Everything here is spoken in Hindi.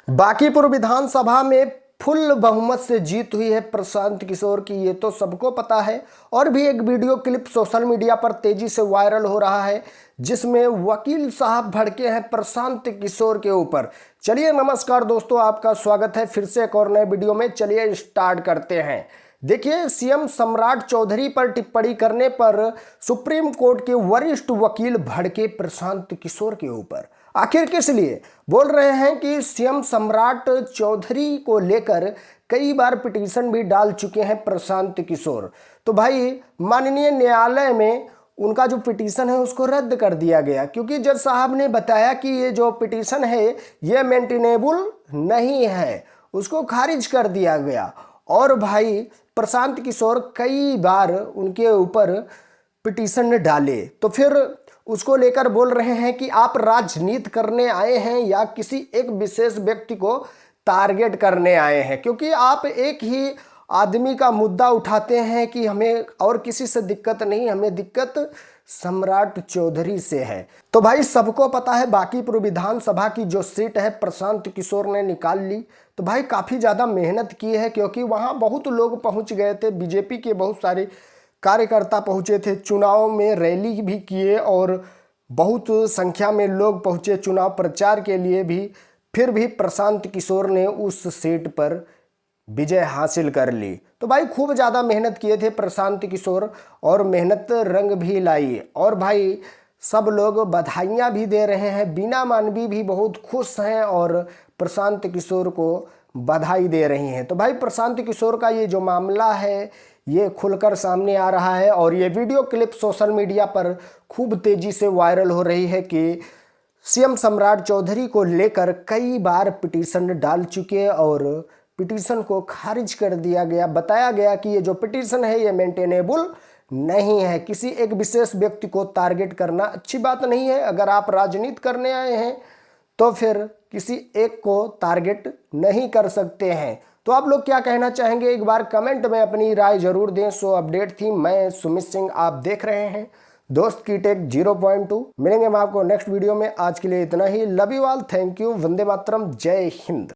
बांकीपुर विधानसभा में फुल बहुमत से जीत हुई है प्रशांत किशोर की, ये तो सबको पता है। और भी एक वीडियो क्लिप सोशल मीडिया पर तेजी से वायरल हो रहा है जिसमें वकील साहब भड़के हैं प्रशांत किशोर के ऊपर। चलिए नमस्कार दोस्तों, आपका स्वागत है फिर से एक और नए वीडियो में। चलिए स्टार्ट करते हैं। देखिए, सीएम सम्राट चौधरी पर टिप्पणी करने पर सुप्रीम कोर्ट के वरिष्ठ वकील भड़के प्रशांत किशोर के ऊपर। आखिर किस लिए? बोल रहे हैं कि सीएम सम्राट चौधरी को लेकर कई बार पिटीशन भी डाल चुके हैं प्रशांत किशोर। तो भाई माननीय न्यायालय में उनका जो पिटीशन है उसको रद्द कर दिया गया, क्योंकि जज साहब ने बताया कि ये जो पिटीशन है ये मेंटेनेबल नहीं है, उसको खारिज कर दिया गया। और भाई प्रशांत किशोर कई बार उनके ऊपर पिटीशन डाले, तो फिर उसको लेकर बोल रहे हैं कि आप राजनीति करने आए हैं या किसी एक विशेष व्यक्ति को टारगेट करने आए हैं, क्योंकि आप एक ही आदमी का मुद्दा उठाते हैं कि हमें और किसी से दिक्कत नहीं, हमें दिक्कत सम्राट चौधरी से है। तो भाई सबको पता है बांकीपुर विधानसभा की जो सीट है प्रशांत किशोर ने निकाल ली। तो भाई काफ़ी ज़्यादा मेहनत की है, क्योंकि वहाँ बहुत लोग पहुँच गए थे, बीजेपी के बहुत सारे कार्यकर्ता पहुँचे थे, चुनाव में रैली भी किए और बहुत संख्या में लोग पहुँचे चुनाव प्रचार के लिए भी। फिर भी प्रशांत किशोर ने उस सीट पर विजय हासिल कर ली। तो भाई खूब ज़्यादा मेहनत किए थे प्रशांत किशोर और मेहनत रंग भी लाई। और भाई सब लोग बधाइयाँ भी दे रहे हैं, बीना मानवी भी बहुत खुश हैं और प्रशांत किशोर को बधाई दे रही हैं। तो भाई प्रशांत किशोर का ये जो मामला है ये खुलकर सामने आ रहा है और ये वीडियो क्लिप सोशल मीडिया पर खूब तेज़ी से वायरल हो रही है कि सीएम सम्राट चौधरी को लेकर कई बार पिटीशन डाल चुके और पिटीशन को खारिज कर दिया गया। बताया गया कि ये जो पिटीशन है ये मेंटेनेबल नहीं है, किसी एक विशेष व्यक्ति को टारगेट करना अच्छी बात नहीं है। अगर आप राजनीति करने आए हैं तो फिर किसी एक को टारगेट नहीं कर सकते हैं। तो आप लोग क्या कहना चाहेंगे, एक बार कमेंट में अपनी राय जरूर दें। सो अपडेट थी, मैं सुमित सिंह, आप देख रहे हैं दोस्त की टेक 0.2। मिलेंगे हम आपको नेक्स्ट वीडियो में। आज के लिए इतना ही। Love you all, thank you, Vande Mataram, जय हिंद।